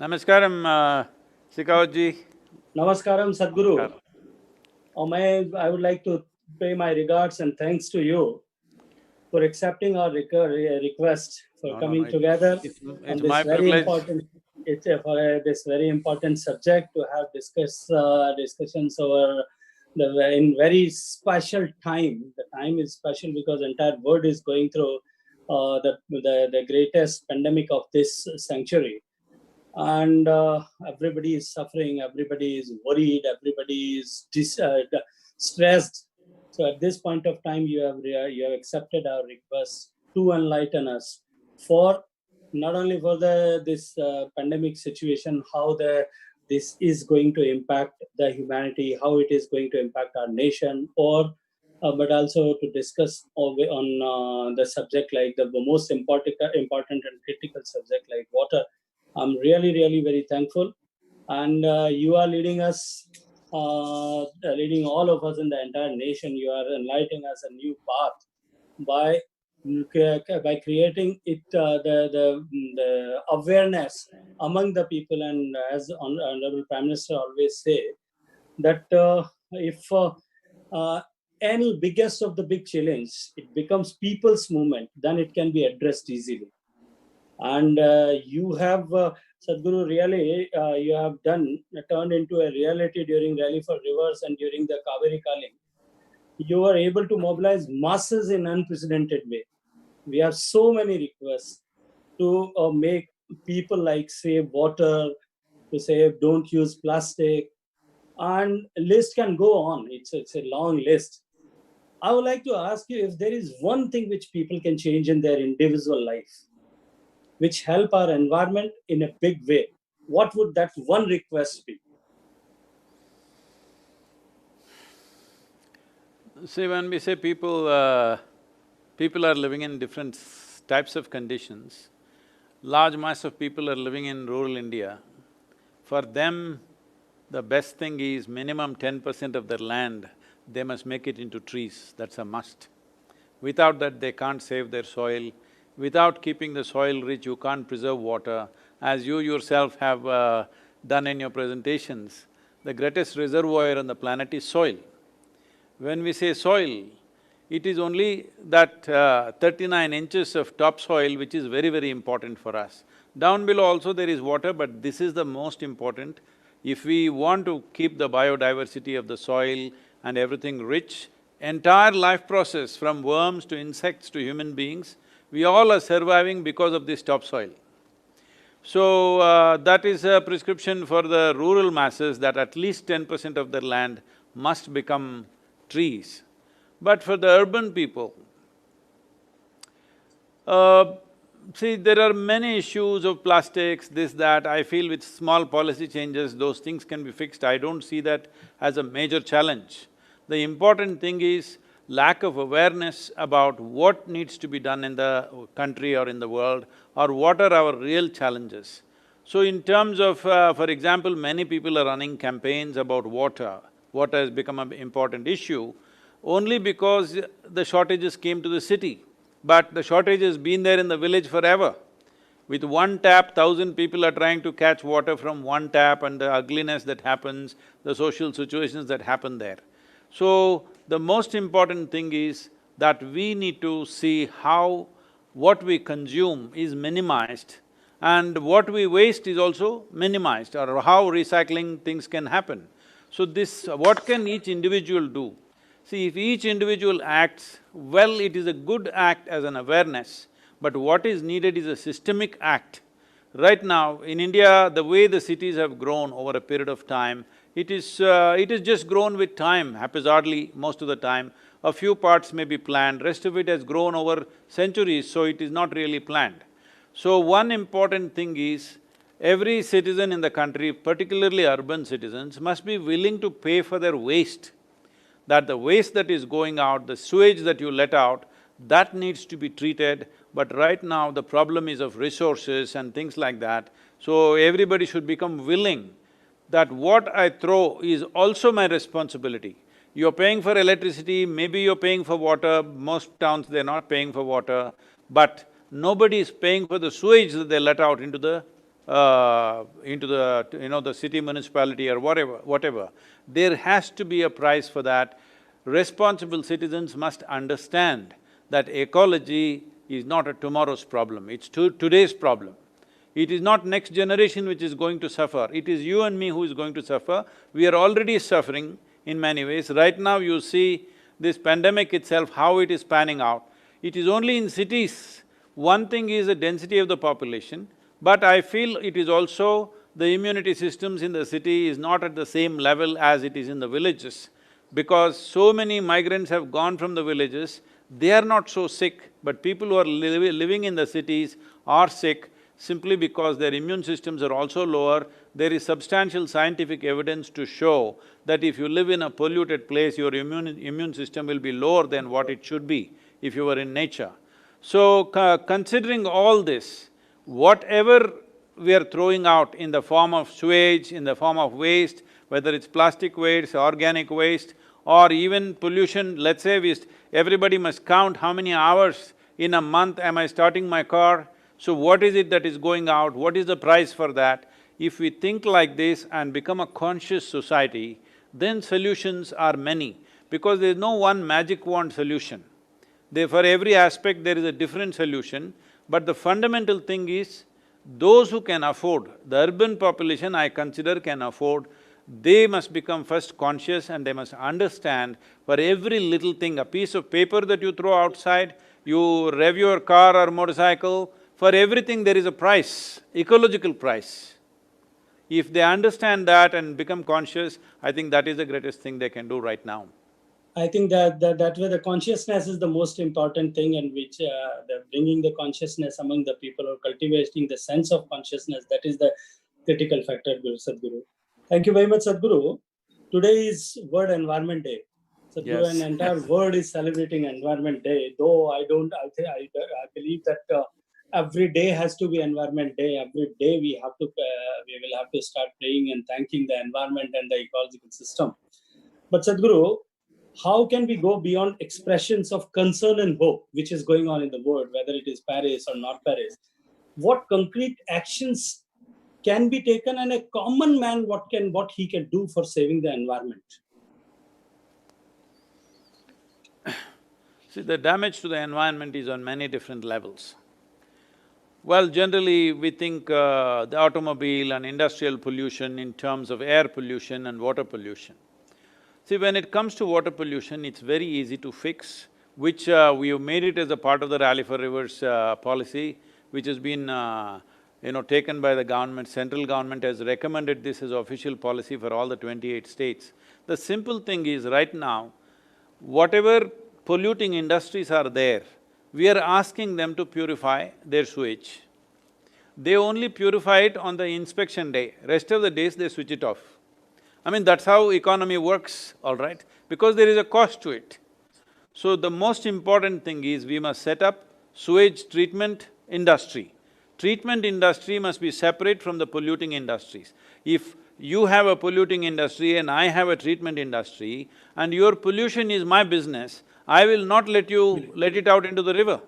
Namaskaram, Sikawat ji. Namaskaram, Sadhguru. Namaskar. I would like to pay my regards and thanks to you for accepting our request for No. coming together It's on this my very privilege. important for this very important subject to have discussions over in very special time. The time is special because entire world is going through the greatest pandemic of this century, and everybody is suffering, everybody is worried, everybody is stressed. So at this point of time, you have accepted our request to enlighten us for not only for the this pandemic situation, how this is going to impact the humanity, how it is going to impact our nation, or but also to discuss on the subject like the most important and critical subject like water. I'm really, really very thankful. And you are leading us, leading all of us in the entire nation. You are enlightening us a new path by by creating it the awareness among the people. And as Honorable Prime Minister always say, that if any biggest of the big challenge, it becomes people's movement, then it can be addressed easily. And you have Sadhguru, really you have turned into a reality during Rally for Rivers and during the Kaveri Kaling. You were able to mobilize masses in unprecedented way. We have so many requests to make people like save water, to say don't use plastic, and list can go on. It's a long list. I would like to ask you, if there is one thing which people can change in their individual life, which help our environment in a big way, what would that one request be? See, when we say people are living in different types of conditions, large mass of people are living in rural India. For them, the best thing is minimum 10% of their land, they must make it into trees, that's a must. Without that, they can't save their soil. Without keeping the soil rich, you can't preserve water. As you yourself have done in your presentations, the greatest reservoir on the planet is soil. When we say soil, it is only that 39 inches of topsoil which is very, very important for us. Down below also there is water, but this is the most important. If we want to keep the biodiversity of the soil and everything rich, entire life process from worms to insects to human beings, we all are surviving because of this topsoil. So, that is a prescription for the rural masses, that at least 10% of their land must become trees. But for the urban people, see, there are many issues of plastics, this, that. I feel with small policy changes, those things can be fixed. I don't see that as a major challenge. The important thing is lack of awareness about what needs to be done in the country or in the world, or what are our real challenges. So in terms of, for example, many people are running campaigns about water. Water has become an important issue only because the shortages came to the city. But the shortage has been there in the village forever. With one tap, 1,000 people are trying to catch water from one tap, and the ugliness that happens, the social situations that happen there. So, the most important thing is that we need to see how what we consume is minimized and what we waste is also minimized, or how recycling things can happen. So this… what can each individual do? See, if each individual acts, well, it is a good act as an awareness, but what is needed is a systemic act. Right now, in India, the way the cities have grown over a period of time, it is just grown with time, haphazardly most of the time. A few parts may be planned, rest of it has grown over centuries, so it is not really planned. So one important thing is, every citizen in the country, particularly urban citizens, must be willing to pay for their waste. That the waste that is going out, the sewage that you let out, that needs to be treated. But right now, the problem is of resources and things like that. So everybody should become willing that what I throw is also my responsibility. You're paying for electricity, maybe you're paying for water, most towns they're not paying for water, but nobody is paying for the sewage that they let out into the into the city municipality or whatever. There has to be a price for that. Responsible citizens must understand that ecology is not a tomorrow's problem, it's today's problem. It is not next generation which is going to suffer, it is you and me who is going to suffer. We are already suffering in many ways. Right now you see this pandemic itself, how it is panning out. It is only in cities. One thing is the density of the population, but I feel it is also the immunity systems in the city is not at the same level as it is in the villages. Because so many migrants have gone from the villages, they are not so sick, but people who are living in the cities are sick simply because their immune systems are also lower. There is substantial scientific evidence to show that if you live in a polluted place, your immune system will be lower than what it should be if you were in nature. So, considering all this, whatever we are throwing out in the form of sewage, in the form of waste, whether it's plastic waste, organic waste, or even pollution, let's say everybody must count how many hours in a month am I starting my car, so what is it that is going out, what is the price for that? If we think like this and become a conscious society, then solutions are many, because there is no one magic wand solution. For every aspect there is a different solution, but the fundamental thing is, those who can afford, the urban population I consider can afford, they must become first conscious and they must understand for every little thing, a piece of paper that you throw outside, you rev your car or motorcycle, for everything there is a price, ecological price. If they understand that and become conscious, I think that is the greatest thing they can do right now. I think that way the consciousness is the most important thing, and which the bringing the consciousness among the people or cultivating the sense of consciousness, that is the critical factor, Sadhguru. Thank you very much, Sadhguru. Today is World Environment Day. Sadhguru, Yes. and entire world is celebrating Environment Day. Though I believe that every day has to be Environment Day. Every day we will have to start praying and thanking the environment and the ecological system. But Sadhguru, how can we go beyond expressions of concern and hope, which is going on in the world, whether it is Paris or not Paris? What concrete actions can be taken, and a common man what he can do for saving the environment? See, the damage to the environment is on many different levels. Well, generally we think the automobile and industrial pollution in terms of air pollution and water pollution. See, when it comes to water pollution, it's very easy to fix, which we have made it as a part of the Rally for Rivers policy, which has been taken by the government. Central government has recommended this as official policy for all the 28 states. The simple thing is, right now, whatever polluting industries are there, we are asking them to purify their sewage. They only purify it on the inspection day, rest of the days they switch it off. I mean, that's how economy works, all right, because there is a cost to it. So the most important thing is we must set up sewage treatment industry. Treatment industry must be separate from the polluting industries. If you have a polluting industry and I have a treatment industry and your pollution is my business, I will not let you let it out into the river.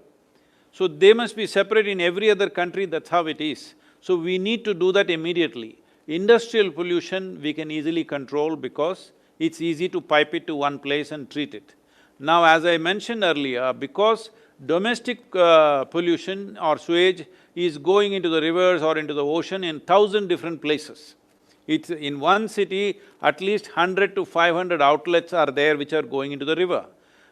So they must be separate. In every other country, that's how it is. So we need to do that immediately. Industrial pollution we can easily control because it's easy to pipe it to one place and treat it. Now, as I mentioned earlier, because domestic pollution or sewage is going into the rivers or into the ocean in 1,000 different places. It's in one city, at least 100 to 500 outlets are there which are going into the river.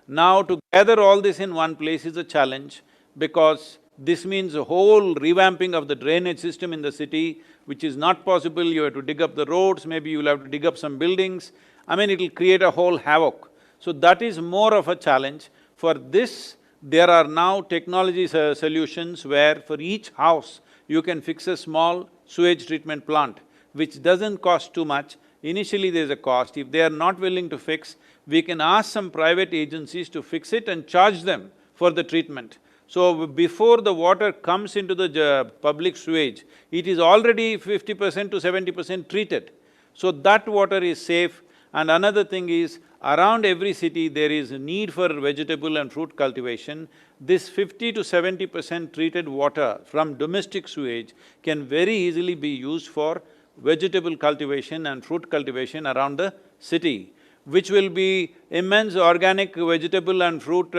Now, to gather all this in one place is a challenge, because this means a whole revamping of the drainage system in the city, which is not possible. You have to dig up the roads, maybe you'll have to dig up some buildings. I mean, it'll create a whole havoc. So that is more of a challenge. For this, there are now technology solutions where for each house, you can fix a small sewage treatment plant, which doesn't cost too much. Initially there's a cost. If they are not willing to fix, we can ask some private agencies to fix it and charge them for the treatment. So before the water comes into the public sewage, it is already 50% to 70% treated. So that water is safe. And another thing is, Around every city, there is a need for vegetable and fruit cultivation. This 50 to 70% treated water from domestic sewage can very easily be used for vegetable cultivation and fruit cultivation around the city, which will be immense organic vegetable and fruit,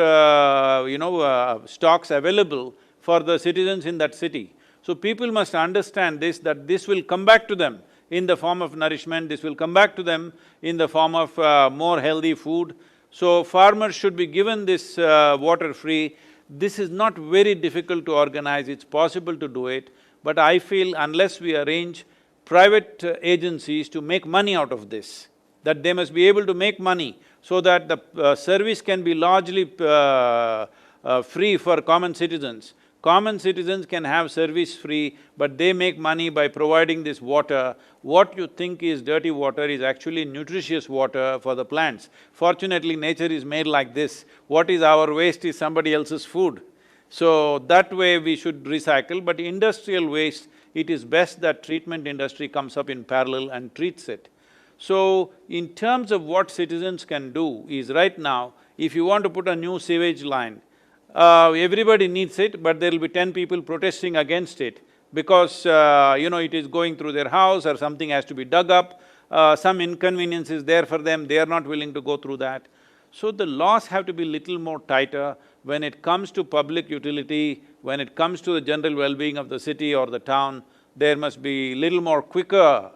stocks available for the citizens in that city. So people must understand this, that this will come back to them in the form of nourishment, this will come back to them in the form of more healthy food. So farmers should be given this water free. This is not very difficult to organize, it's possible to do it, but I feel unless we arrange private agencies to make money out of this, that they must be able to make money so that the service can be largely free for common citizens. Common citizens can have service free, but they make money by providing this water. What you think is dirty water is actually nutritious water for the plants. Fortunately, nature is made like this. What is our waste is somebody else's food. So that way we should recycle, but industrial waste, it is best that treatment industry comes up in parallel and treats it. So, in terms of what citizens can do is right now, if you want to put a new sewage line, everybody needs it, but there'll be 10 people protesting against it because, it is going through their house or something has to be dug up, some inconvenience is there for them, they are not willing to go through that. So the laws have to be little more tighter when it comes to public utility, when it comes to the general well-being of the city or the town, there must be little more quicker,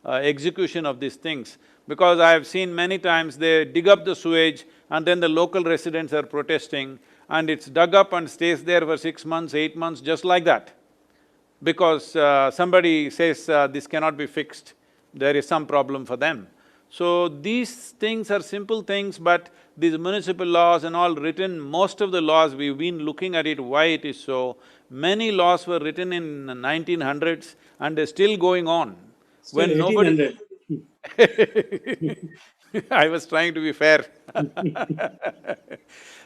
execution of these things. Because I have seen many times they dig up the sewage and then the local residents are protesting and it's dug up and stays there for 6 months, 8 months, just like that. Because somebody says this cannot be fixed, there is some problem for them. So these things are simple things, but these municipal laws and all written, most of the laws, we've been looking at it, why it is so. Many laws were written in 1900s and they're still going on. Still When nobody… 1800. I was trying to be fair.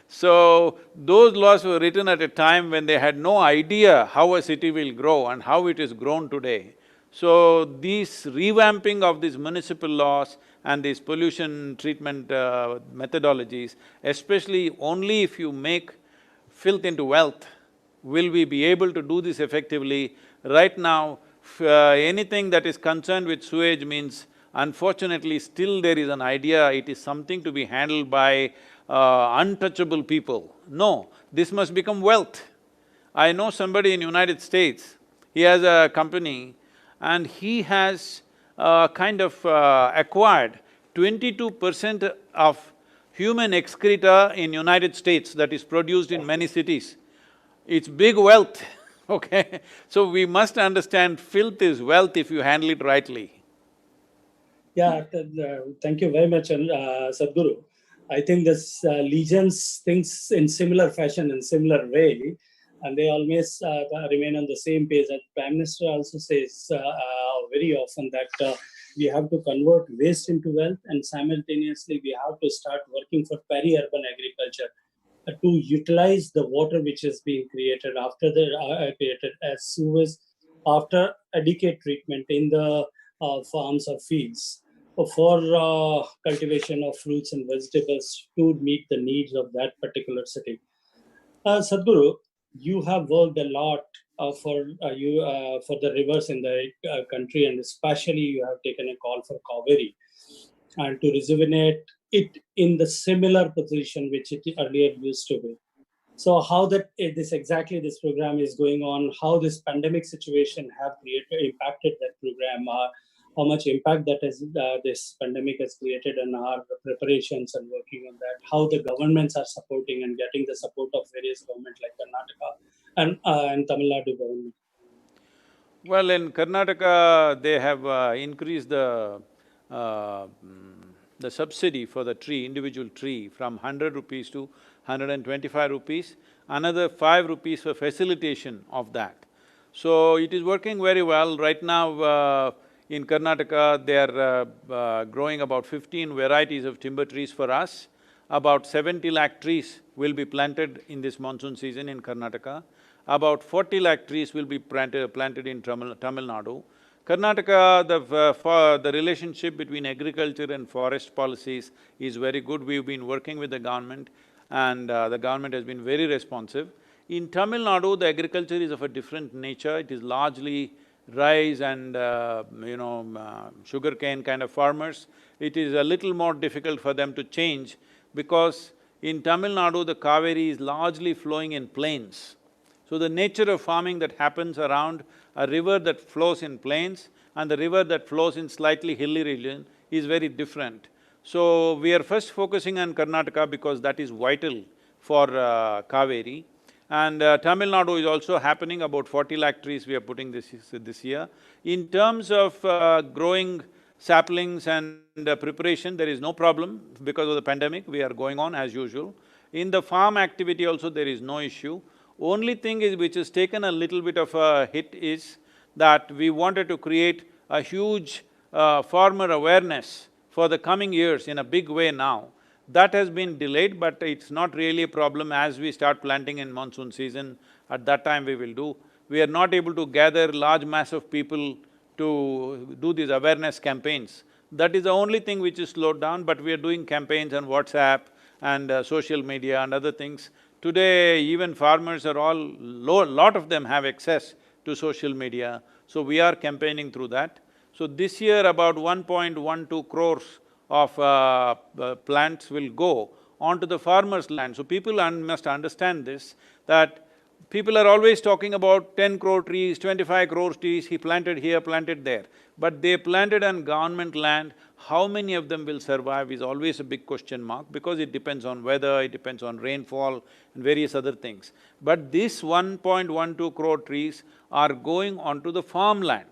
So, those laws were written at a time when they had no idea how a city will grow and how it is grown today. So, these revamping of these municipal laws and these pollution treatment methodologies, especially only if you make filth into wealth, will we be able to do this effectively. Right now, anything that is concerned with sewage means, unfortunately, still there is an idea it is something to be handled by untouchable people. No, this must become wealth. I know somebody in United States, he has a company and he has acquired 22% of human excreta in United States that is produced in many cities. It's big wealth, okay? So we must understand filth is wealth if you handle it rightly. Yeah, thank you very much, Sadhguru. I think this Legions thinks in similar fashion, in similar way, and they always remain on the same page. And Prime Minister also says very often that we have to convert waste into wealth, and simultaneously we have to start working for peri-urban agriculture to utilize the water which is being created after the created as sewage after adequate treatment in the farms or fields for cultivation of fruits and vegetables to meet the needs of that particular city. Sadhguru, you have worked a lot for the rivers in the country, and especially you have taken a call for Kaveri and to rejuvenate it in the similar position which it earlier used to be. So how this program is going on, how this pandemic situation have impacted that program, how much impact that this pandemic has created on our preparations and working on that, how the governments are supporting and getting the support of various governments like Karnataka and Tamil Nadu government. Well, in Karnataka, they have increased the subsidy for the tree, individual tree, from 100 rupees to 125 rupees, another 5 rupees for facilitation of that. So, it is working very well. Right now, in Karnataka, they are growing about 15 varieties of timber trees for us. About 70 lakh trees will be planted in this monsoon season in Karnataka. About 40 lakh trees will be planted in Tamil Nadu. Karnataka, the relationship between agriculture and forest policies is very good. We've been working with the government and the government has been very responsive. In Tamil Nadu, the agriculture is of a different nature. It is largely rice and sugarcane kind of farmers. It is a little more difficult for them to change because in Tamil Nadu, the Kaveri is largely flowing in plains. So the nature of farming that happens around a river that flows in plains and the river that flows in slightly hilly region is very different. So we are first focusing on Karnataka because that is vital for Kaveri. And Tamil Nadu is also happening, about 40 lakh trees we are putting this year. In terms of growing saplings and preparation, there is no problem because of the pandemic, we are going on as usual. In the farm activity also, there is no issue. Only thing is which has taken a little bit of a hit is that we wanted to create a huge farmer awareness for the coming years in a big way now. That has been delayed, but it's not really a problem. As we start planting in monsoon season, at that time we will do. We are not able to gather large mass of people to do these awareness campaigns. That is the only thing which is slowed down, but we are doing campaigns on WhatsApp and social media and other things. Today, even farmers are all… lot of them have access to social media, so we are campaigning through that. So this year, about 1.12 crores of plants will go onto the farmers' land. So people must understand this, that people are always talking about 10 crore trees, 25 crore trees, he planted here, planted there. But they planted on government land, how many of them will survive is always a big question mark because it depends on weather, it depends on rainfall and various other things. But this 1.12 crore trees are going onto the farmland.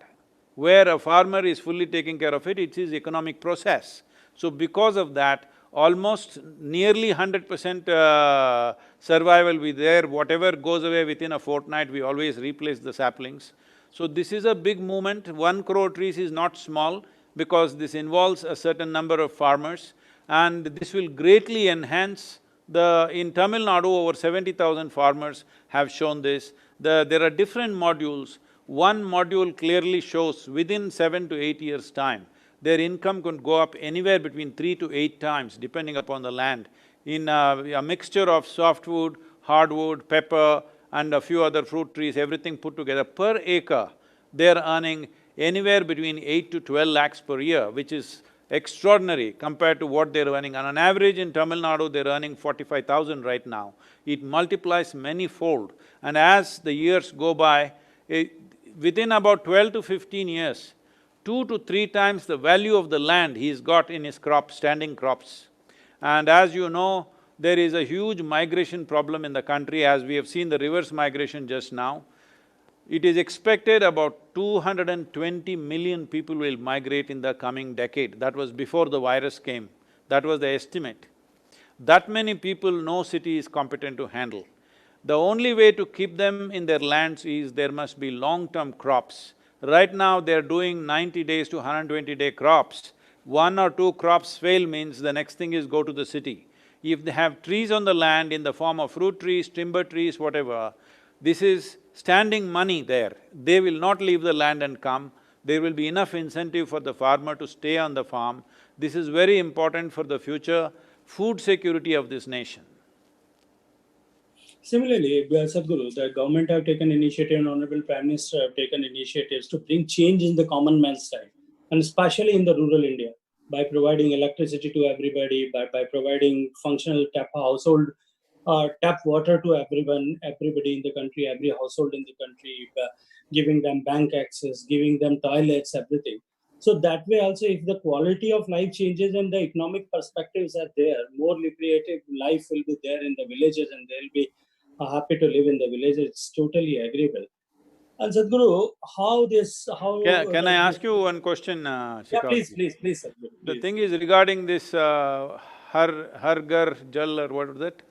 Where a farmer is fully taking care of it, it's his economic process. So because of that, almost nearly 100% survival will be there. Whatever goes away within a fortnight, we always replace the saplings. So this is a big movement. 1 crore trees is not small because this involves a certain number of farmers and this will greatly enhance in Tamil Nadu, over 70,000 farmers have shown this. There are different modules. One module clearly shows within 7 to 8 years' time, their income could go up anywhere between 3 to 8 times depending upon the land. In a mixture of softwood, hardwood, pepper and a few other fruit trees, everything put together, per acre, they're earning anywhere between 8 to 12 lakhs per year, which is extraordinary compared to what they're earning. On an average in Tamil Nadu, they're earning 45,000 right now. It multiplies many-fold, and as the years go by, within about 12 to 15 years, 2 to 3 times the value of the land he's got in his crops, standing crops. And as you know, there is a huge migration problem in the country, as we have seen the reverse migration just now. It is expected about 220 million people will migrate in the coming decade. That was before the virus came, that was the estimate. That many people no city is competent to handle. The only way to keep them in their lands is there must be long-term crops. Right now, they're doing 90 days to 120-day crops. 1 or 2 crops fail means the next thing is go to the city. If they have trees on the land in the form of fruit trees, timber trees, whatever, this is standing money there. They will not leave the land and come. There will be enough incentive for the farmer to stay on the farm. This is very important for the future food security of this nation. Similarly, Sadhguru, the government have taken initiative and Honorable Prime Minister have taken initiatives to bring change in the common man's life, and especially in the rural India, by providing electricity to everybody, by providing functional tap water to everybody in the country, every household in the country, giving them bank access, giving them toilets, everything. So that way also, if the quality of life changes and the economic perspectives are there, more lucrative life will be there in the villages and they'll be happy to live in the village. It's totally agreeable. And Sadhguru, Can I ask you one question, Yeah, Shekhawati? please, Sadhguru. The Please. thing is regarding this Har Ghar Jal or what was it?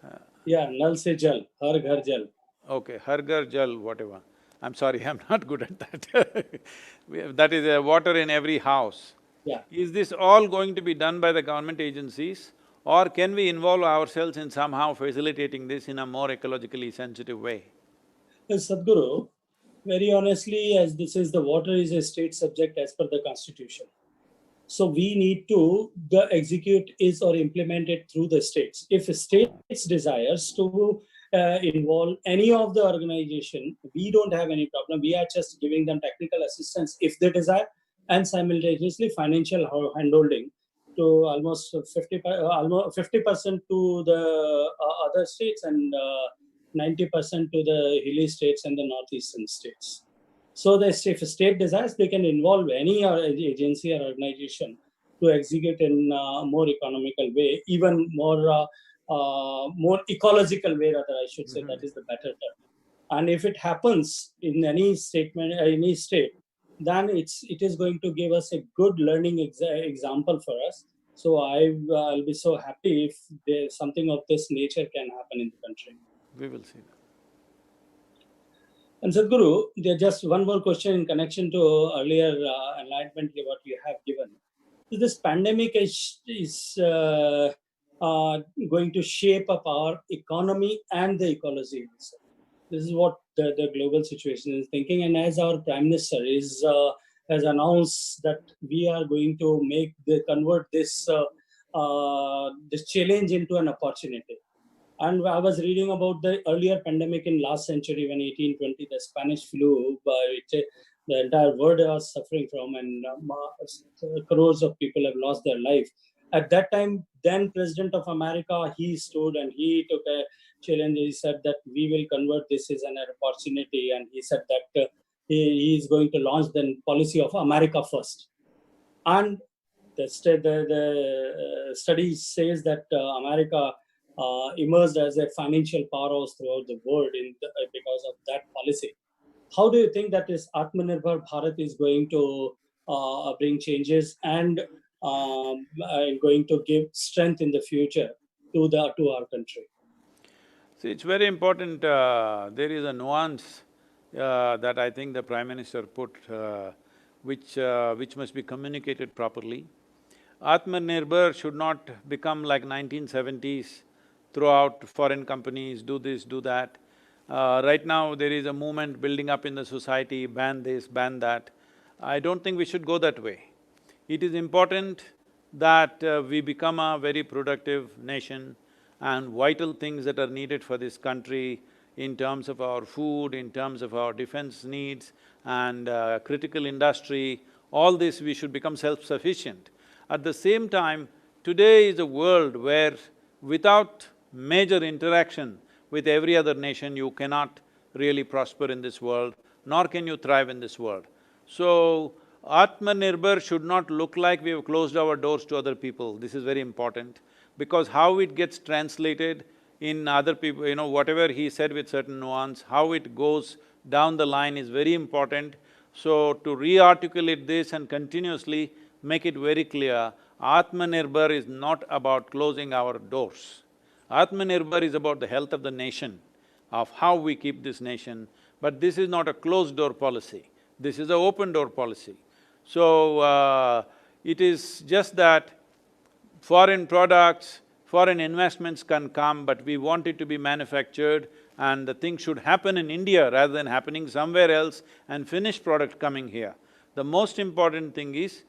Yeah, Nal se Jal, Har Ghar Jal. Okay, Har Ghar Jal, whatever. I'm sorry, I'm not good at that. That is water in every house. Yeah. Is this all going to be done by the government agencies or can we involve ourselves in somehow facilitating this in a more ecologically sensitive way? Sadhguru, Very honestly, as this is the water is a state subject as per the constitution. So we need to the execute is or implement it through the states. If states desires to involve any of the organization, we don't have any problem. We are just giving them technical assistance if they desire, and simultaneously financial handholding to almost 50% to the other states and 90% to the hilly states and the northeastern states. So that if a state desires, they can involve any agency or organization to execute in a more economical way, even more ecological way, rather I should say, that is the better term. And if it happens in any statement, any state, then it is going to give us a good learning example for us. So I'll be so happy if there's something of this nature can happen in the country. We will see that. And Sadhguru, there's just one more question in connection to earlier enlightenment what you have given. So this pandemic is going to shape up our economy and the ecology. This is what the global situation is thinking. And as our Prime Minister has announced that we are going to convert this this challenge into an opportunity. And I was reading about the earlier pandemic in last century when 1820, the Spanish flu, which the entire world was suffering from, and crores of people have lost their life. At that time, then President of America, he stood and he took a challenge. He said that we will convert this as an opportunity, and he said that he is going to launch the policy of America first. And the study says that America emerged as a financial powerhouse throughout the world because of that policy. How do you think that this Atmanirbhar Bharat is going to bring changes and going to give strength in the future to our country? See, it's very important, there is a nuance that I think the Prime Minister put, which must be communicated properly. Atmanirbhar should not become like 1970s, throughout foreign companies, do this, do that. Right now, there is a movement building up in the society, ban this, ban that. I don't think we should go that way. It is important that we become a very productive nation, and vital things that are needed for this country in terms of our food, in terms of our defense needs and critical industry, all this we should become self-sufficient. At the same time, today is a world where without major interaction with every other nation, you cannot really prosper in this world, nor can you thrive in this world. So, Atmanirbhar should not look like we have closed our doors to other people. This is very important, because how it gets translated in other people, whatever he said with certain nuance, how it goes down the line is very important. So, to re-articulate this and continuously make it very clear, Atmanirbhar is not about closing our doors. Atmanirbhar is about the health of the nation, of how we keep this nation, but this is not a closed-door policy, this is an open-door policy. So, it is just that foreign products, foreign investments can come, but we want it to be manufactured, and the thing should happen in India rather than happening somewhere else and finished product coming here. The most important thing is,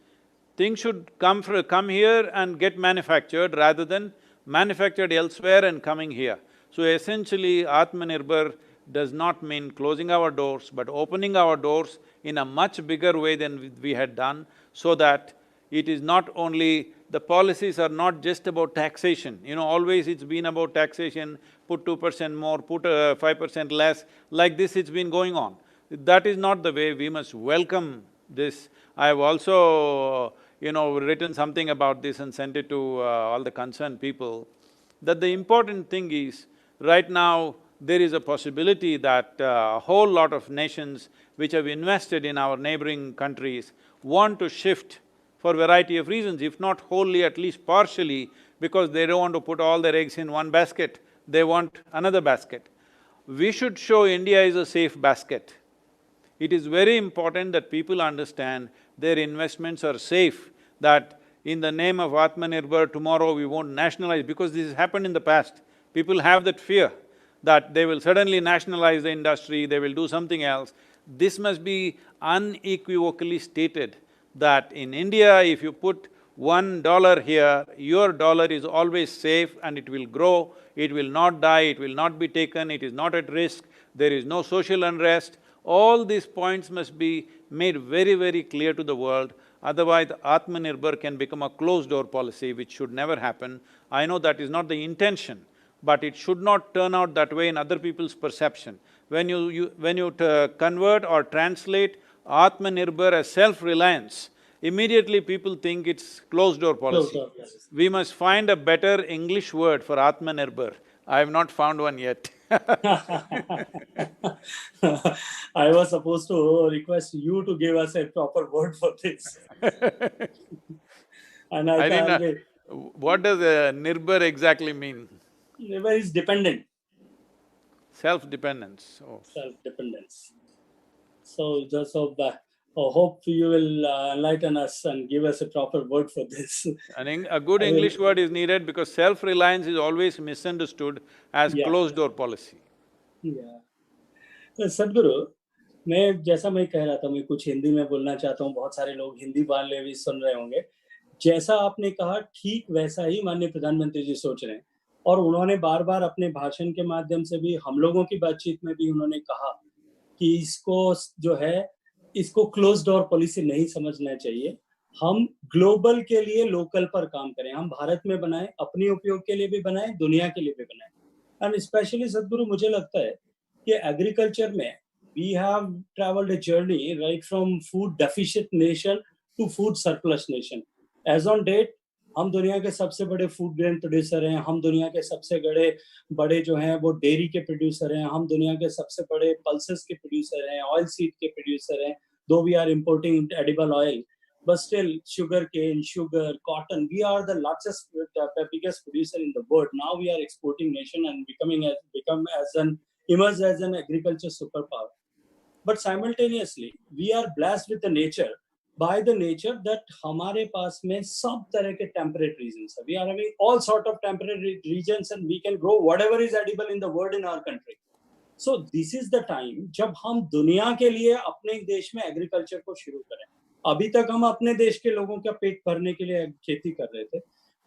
things should come here and get manufactured rather than manufactured elsewhere and coming here. So essentially, Atmanirbhar does not mean closing our doors, but opening our doors in a much bigger way than we had done, so that it is not only… the policies are not just about taxation. Always it's been about taxation, put 2% more, put 5% less, like this it's been going on. That is not the way. We must welcome this. I have also written something about this and sent it to all the concerned people, that the important thing is, right now, there is a possibility that a whole lot of nations which have invested in our neighboring countries want to shift for a variety of reasons, if not wholly, at least partially, because they don't want to put all their eggs in one basket, they want another basket. We should show India is a safe basket. It is very important that people understand their investments are safe, that in the name of Atmanirbhar, tomorrow we won't nationalize, because this has happened in the past. People have that fear that they will suddenly nationalize the industry, they will do something else. This must be unequivocally stated that in India, if you put $1 here, your dollar is always safe and it will grow, it will not die, it will not be taken, it is not at risk, there is no social unrest. All these points must be made very, very clear to the world. Otherwise, Atmanirbhar can become a closed-door policy, which should never happen. I know that is not the intention, but it should not turn out that way in other people's perception. When you convert or translate Atmanirbhar as self-reliance, immediately people think it's closed-door policy. Closed door policy. We must find a better English word for Atmanirbhar. I have not found one yet. I was supposed to request you to give us a proper word for this. And I I didn't can't know. What does Nirbhar exactly mean? Never is dependent, Self-dependence. Oh. self-dependence. So just hope you will enlighten us and give us a proper word for this. A good I will- English word is needed because self-reliance is always misunderstood as Yeah. closed-door policy. Yeah. तो सदगुरु, मैं कह रहा था, मैं कुछ हिंदी में बोलना चाहता हूँ, बहुत सारे लोग हिंदी वाले भी सुन रहे होंगे। जैसा आपने कहा, ठीक वैसा ही माननीय प्रधानमंत्री जी सोच रहे हैं, और उन्होंने बार-बार अपने भाषण के माध्यम से भी, हम लोगों की बातचीत में भी उन्होंने कहा कि इसको क्लोज़ डोर पॉलिसी नहीं समझना चाहिए। हम ग्लोबल के लिए लोकल पर काम करें, हम भारत में बनाएँ, अपने उपयोग के लिए भी बनाएँ, दुनिया के लिए भी बनाएँ। एंड स्पेशली सदगुरु, मुझे लगता है कि एग्रीकल्चर में we have travelled a journey right from food deficient nation to food surplus nation. As on date हम दुनिया के सबसे बड़े फूड ग्रेन प्रोड्यूसर हैं, हम दुनिया के सबसे बड़े जो हैं वो डेयरी के प्रोड्यूसर हैं, हम दुनिया के सबसे बड़े पल्सेस के प्रोड्यूसर हैं, ऑयल सीड के प्रोड्यूसर हैं, though we are importing edible oil, but still sugarcane, sugar, cotton, we are the largest, biggest producer in the world. Now we are exporting nation and emerged as an agriculture superpower. But simultaneously, we are blessed with the nature, by the nature that हमारे पास में सब तरह के temperate regions हैं. We are having all sort of temperate regions and we can grow whatever is edible in the world in our country. So this is the time जब हम दुनिया के लिए अपने देश में एग्रीकल्चर को शुरू करें। अभी तक हम अपने देश के लोगों का पेट भरने के लिए खेती कर रहे थे,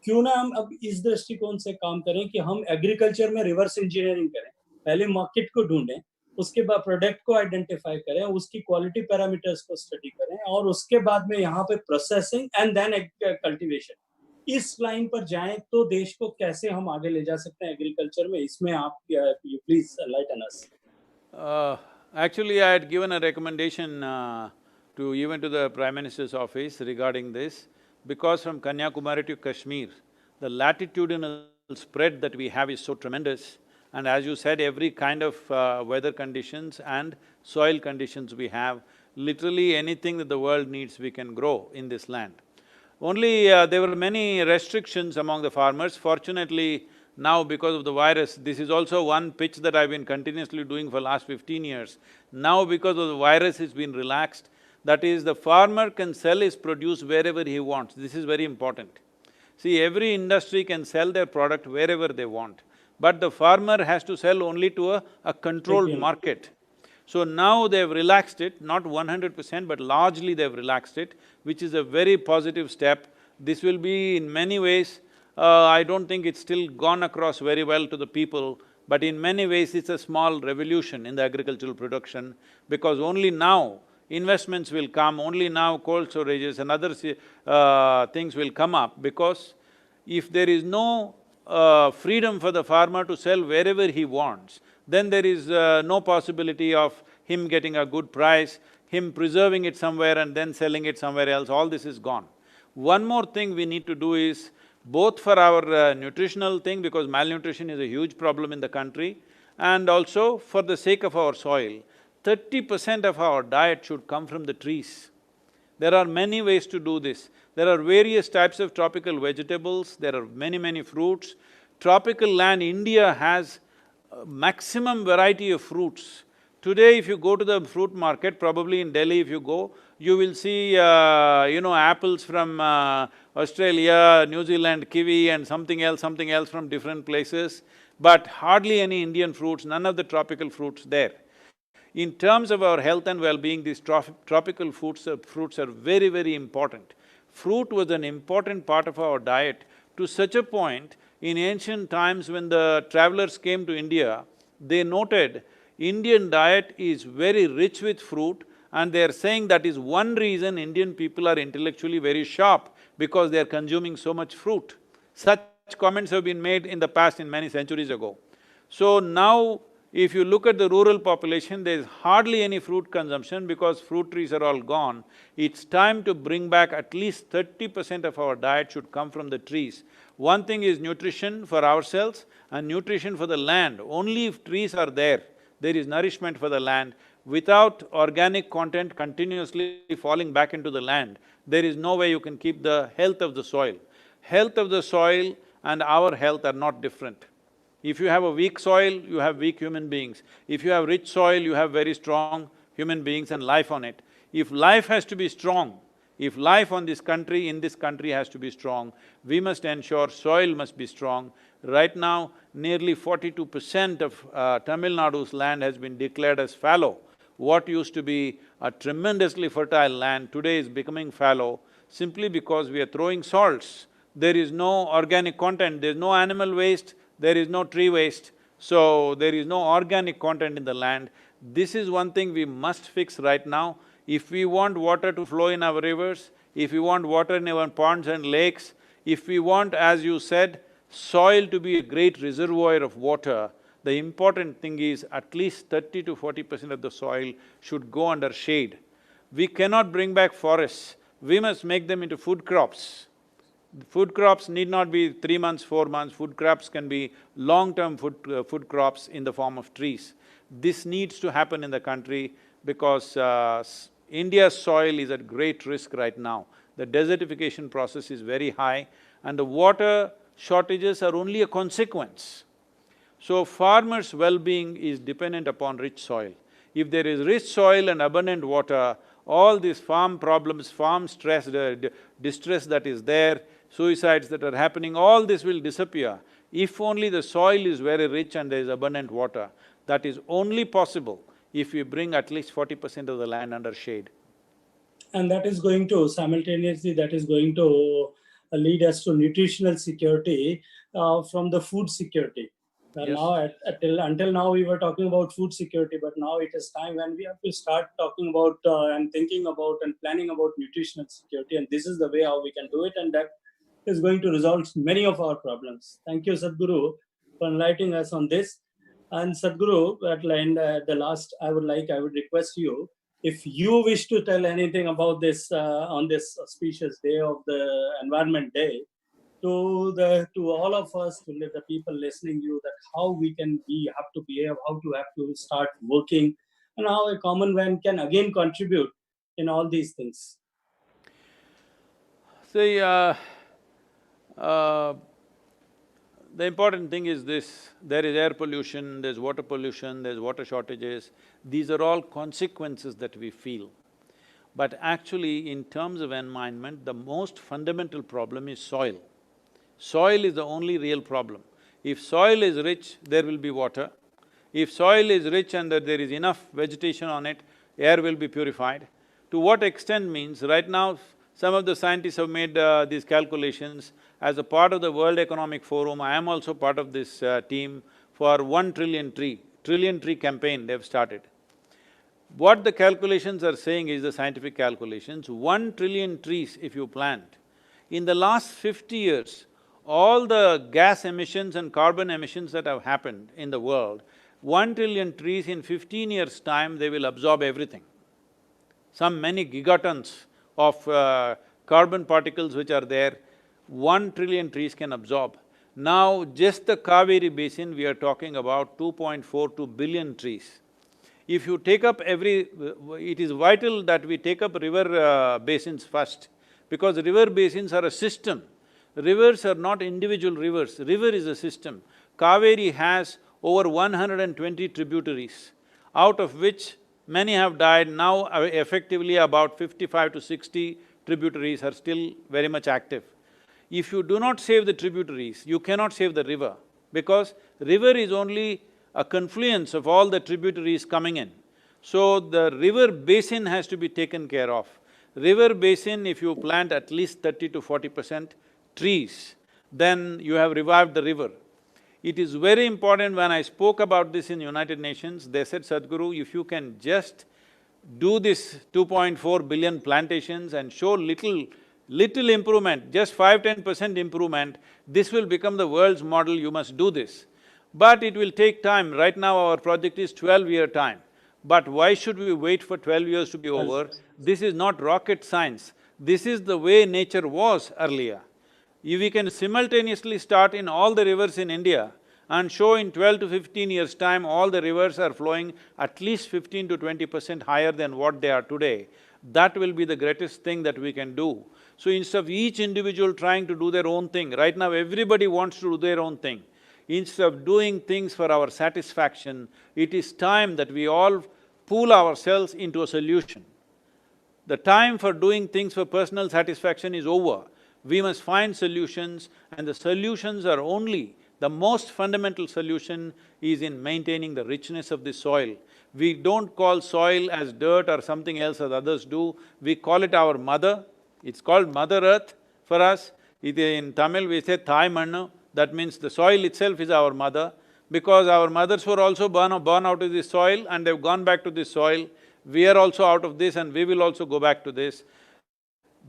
क्यों ना हम अब इस दृष्टिकोण से काम करें कि हम एग्रीकल्चर में रिवर्स इंजीनियरिंग करें। पहले मार्केट को ढूंढें, उसके बाद प्रोडक्ट को आइडेंटिफाई करें, उसकी क्वालिटी पैरामीटर्स को स्टडी करें, और उसके बाद में यहाँ पे प्रोसेसिंग एंड देन कल्टीवेशन, इस लाइन पर जाएं तो देश को कैसे हम आगे ले जा सकते हैं एग्रीकल्चर में, इसमें आप you please enlighten us. Actually, I had given a recommendation even to the Prime Minister's office regarding this, because from Kanyakumari to Kashmir, the latitudinal spread that we have is so tremendous, and as you said, every kind of weather conditions and soil conditions we have, literally anything that the world needs we can grow in this land. Only there were many restrictions among the farmers. Fortunately, now because of the virus, this is also one pitch that I've been continuously doing for last 15 years. Now because of the virus, it's been relaxed. That is, the farmer can sell his produce wherever he wants. This is very important. See, every industry can sell their product wherever they want, but the farmer has to sell only to a controlled market. So now they've relaxed it, not 100%, but largely they've relaxed it, which is a very positive step. This will be in many ways, I don't think it's still gone across very well to the people, but in many ways it's a small revolution in the agricultural production, because only now investments will come, only now cold storages and other things will come up, because if there is no freedom for the farmer to sell wherever he wants, then there is no possibility of him getting a good price, him preserving it somewhere and then selling it somewhere else, all this is gone. One more thing we need to do is, both for our nutritional thing, because malnutrition is a huge problem in the country, and also for the sake of our soil, 30% of our diet should come from the trees. There are many ways to do this. There are various types of tropical vegetables, there are many fruits. Tropical land, India has maximum variety of fruits. Today, if you go to the fruit market, probably in Delhi if you go, you will see, apples from Australia, New Zealand, kiwi and something else from different places, but hardly any Indian fruits, none of the tropical fruits there. In terms of our health and well-being, these tropical fruits are very, very important. Fruit was an important part of our diet to such a point, in ancient times when the travelers came to India, they noted Indian diet is very rich with fruit, and they are saying that is one reason Indian people are intellectually very sharp, because they are consuming so much fruit. Such comments have been made in the past, in many centuries ago. So now, if you look at the rural population, there is hardly any fruit consumption because fruit trees are all gone. It's time to bring back at least 30% of our diet should come from the trees. One thing is nutrition for ourselves and nutrition for the land. Only if trees are there is nourishment for the land. Without organic content continuously falling back into the land, there is no way you can keep the health of the soil. Health of the soil and our health are not different. If you have a weak soil, you have weak human beings. If you have rich soil, you have very strong human beings and life on it. If life has to be strong, if life on this country, in this country has to be strong, we must ensure soil must be strong. Right now, nearly 42% of Tamil Nadu's land has been declared as fallow. What used to be a tremendously fertile land today is becoming fallow simply because we are throwing salts. There is no organic content, there is no animal waste, there is no tree waste, so there is no organic content in the land. This is one thing we must fix right now. If we want water to flow in our rivers, if we want water in our ponds and lakes, if we want, as you said, soil to be a great reservoir of water, the important thing is at least 30 to 40% of the soil should go under shade. We cannot bring back forests, we must make them into food crops. Food crops need not be 3 months, 4 months, food crops can be long-term food crops in the form of trees. This needs to happen in the country because India's soil is at great risk right now. The desertification process is very high and the water shortages are only a consequence. So farmers' well-being is dependent upon rich soil. If there is rich soil and abundant water, all these farm problems, farm stress, distress that is there, suicides that are happening, all this will disappear if only the soil is very rich and there is abundant water. That is only possible if we bring at least 40% of the land under shade. And that is going to, simultaneously, that is going to lead us to nutritional security from the food security. Yes. Now, until now, we were talking about food security, but now it is time when we have to start talking about and thinking about and planning about nutritional security. And this is the way how we can do it, and that is going to resolve many of our problems. Thank you, Sadhguru, for enlightening us on this. And Sadhguru, at the last, I would request you, if you wish to tell anything about this on this auspicious day of the Environment Day, to all of us, to the people listening you, that how we can have to behave, how to have to start working, and how a common man can again contribute in all these things. See, the important thing is this, there is air pollution, there's water pollution, there's water shortages, these are all consequences that we feel. But actually, in terms of environment, the most fundamental problem is soil. Soil is the only real problem. If soil is rich, there will be water. If soil is rich and that there is enough vegetation on it, air will be purified. To what extent means, right now, some of the scientists have made these calculations. As a part of the World Economic Forum, I am also part of this team for 1 trillion tree campaign they've started. What the calculations are saying is the scientific calculations, 1 trillion trees if you plant, in the last 50 years, all the gas emissions and carbon emissions that have happened in the world, 1 trillion trees in 15 years' time, they will absorb everything. Some many gigatons of carbon particles which are there, 1 trillion trees can absorb. Now, just the Kaveri basin, we are talking about 2.42 billion trees. If you take up it is vital that we take up river basins first, because river basins are a system. Rivers are not individual rivers, river is a system. Kaveri has over 120 tributaries, out of which many have died. Now effectively about 55 to 60 tributaries are still very much active. If you do not save the tributaries, you cannot save the river, because river is only a confluence of all the tributaries coming in. So the river basin has to be taken care of. River basin, if you plant at least 30 to 40% trees, then you have revived the river. It is very important. When I spoke about this in United Nations, they said, Sadhguru, if you can just do this 2.4 billion plantations and show little improvement, just 5–10% improvement, this will become the world's model, you must do this. But it will take time. Right now our project is 12-year time. But why should we wait for 12 years to be over? This is not rocket science. This is the way nature was earlier. If we can simultaneously start in all the rivers in India and show in 12 to 15 years' time all the rivers are flowing at least 15 to 20% higher than what they are today, that will be the greatest thing that we can do. So instead of each individual trying to do their own thing, right now everybody wants to do their own thing. Instead of doing things for our satisfaction, it is time that we all pool ourselves into a solution. The time for doing things for personal satisfaction is over. We must find solutions, and the solutions are only… the most fundamental solution is in maintaining the richness of the soil. We don't call soil as dirt or something else as others do, we call it our mother. It's called Mother Earth for us. In Tamil we say Thai Mannu, that means the soil itself is our mother. Because our mothers were also born out of this soil and they've gone back to this soil, we are also out of this and we will also go back to this.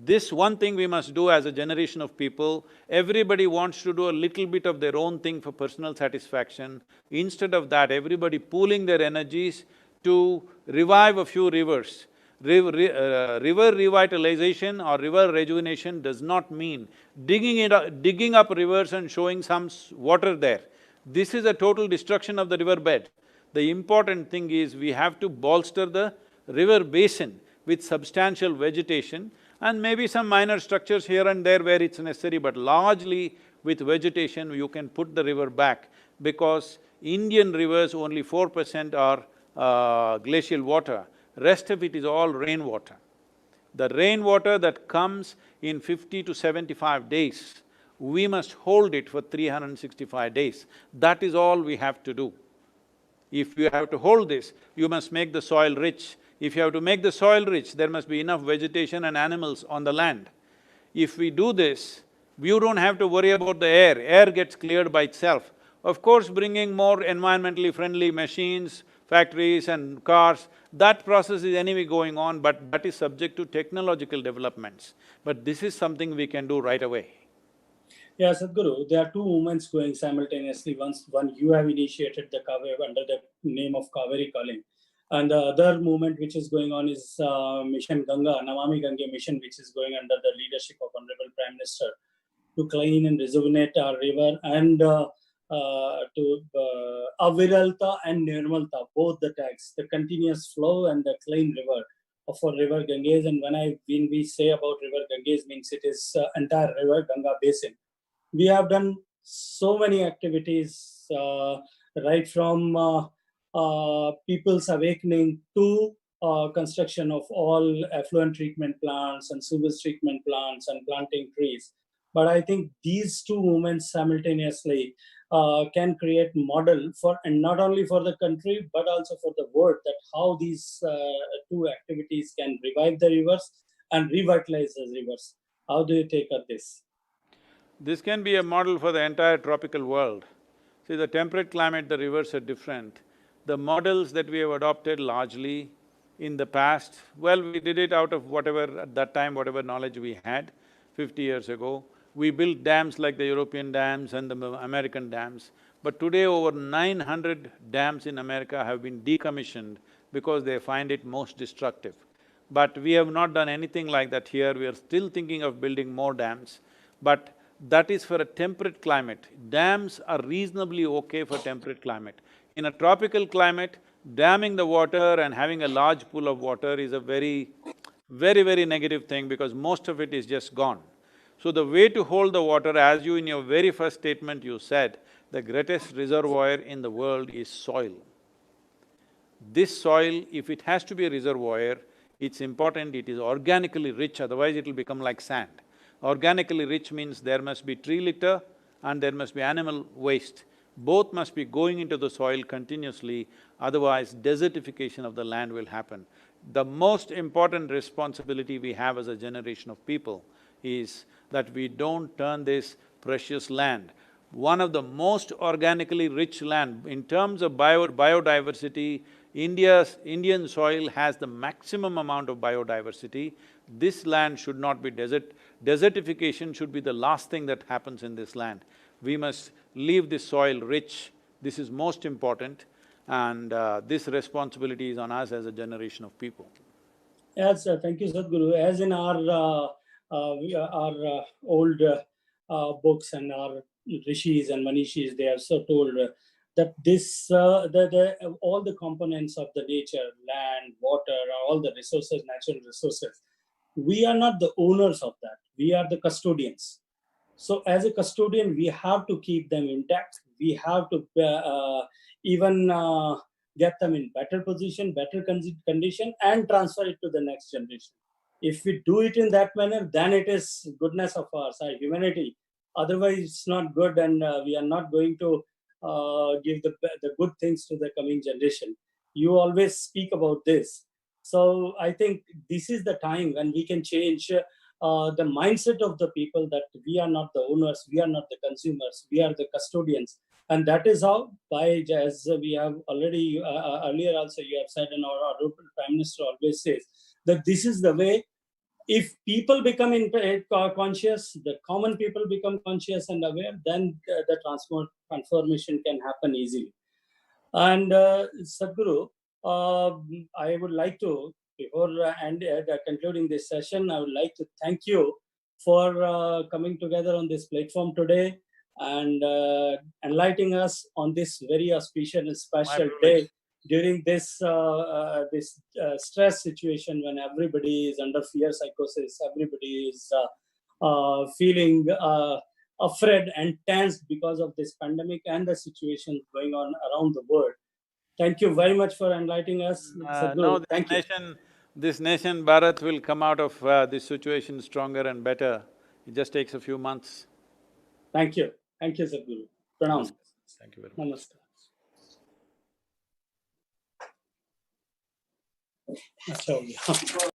This one thing we must do as a generation of people, everybody wants to do a little bit of their own thing for personal satisfaction. Instead of that, everybody pooling their energies to revive a few rivers. River revitalization or river rejuvenation does not mean digging up rivers and showing some water there. This is a total destruction of the river bed. The important thing is we have to bolster the river basin with substantial vegetation and maybe some minor structures here and there where it's necessary, but largely with vegetation you can put the river back, because Indian rivers only 4% are glacial water, rest of it is all rainwater. The rainwater that comes in 50 to 75 days, we must hold it for 365 days. That is all we have to do. If you have to hold this, you must make the soil rich. If you have to make the soil rich, there must be enough vegetation and animals on the land. If we do this, you don't have to worry about the air, air gets cleared by itself. Of course, bringing more environmentally friendly machines, factories and cars, that process is anyway going on, but that is subject to technological developments. But this is something we can do right away. Yeah, Sadhguru, there are two movements going simultaneously. One you have initiated the Kaveri under the name of Kaveri Calling, and the other movement which is going on is Mission Ganga, Namami Gange mission, which is going under the leadership of Honorable Prime Minister to clean and rejuvenate our river and to Aviralta and Nirmalta, both the tags, the continuous flow and the clean river for River Ganges. And when we say about River Ganges, means it is entire river Ganga basin. We have done so many activities, right from people's awakening to construction of all effluent treatment plants and sewage treatment plants and planting trees. But I think these two movements simultaneously can create model for, and not only for the country, but also for the world, that how these two activities can revive the rivers and revitalize the rivers. How do you take up this? This can be a model for the entire tropical world. See, the temperate climate, the rivers are different. The models that we have adopted largely in the past, well, we did it out of whatever, at that time, whatever knowledge we had 50 years ago. We built dams like the European dams and the American dams, but today over 900 dams in America have been decommissioned because they find it most destructive. But we have not done anything like that here, we are still thinking of building more dams, but that is for a temperate climate. Dams are reasonably okay for temperate climate. In a tropical climate, damming the water and having a large pool of water is a very negative thing, because most of it is just gone. So the way to hold the water, as you in your very first statement you said, the greatest reservoir in the world is soil. This soil, if it has to be a reservoir, it's important it is organically rich, otherwise it will become like sand. Organically rich means there must be tree litter and there must be animal waste. Both must be going into the soil continuously, otherwise desertification of the land will happen. The most important responsibility we have as a generation of people is that we don't turn this precious land. One of the most organically rich land, in terms of biodiversity, Indian soil has the maximum amount of biodiversity. This land should not be desertification should be the last thing that happens in this land. We must leave this soil rich, this is most important, and this responsibility is on us as a generation of people. Yes, thank you, Sadhguru. As in our old books and our rishis and manishis, they have so told that this all the components of the nature, land, water, all the resources, natural resources, we are not the owners of that. We are the custodians. So, as a custodian, we have to keep them intact. We have to even get them in better position, better condition, and transfer it to the next generation. If we do it in that manner, then it is goodness of ours, our humanity. Otherwise, it's not good, and we are not going to give the good things to the coming generation. You always speak about this. So I think this is the time when we can change the mindset of the people that we are not the owners, we are not the consumers, we are the custodians. And that is how, as we have already earlier also you have said, and our Honorable Prime Minister always says, that this is the way. If people become conscious, the common people become conscious and aware, then the transformation can happen easily. And Sadhguru, I would like to, before concluding this session, I would like to thank you for coming together on this platform today and enlightening us on this very auspicious and special day during this stress situation when everybody is under fear psychosis, everybody is feeling afraid and tense because of this pandemic and the situation going on around the world. Thank you very much for enlightening us. No, this nation, Bharat, will come out of this situation stronger and better. It just takes a few months. Thank you. Thank you, Sadhguru. Pranam. Thank you very much. Namaskar.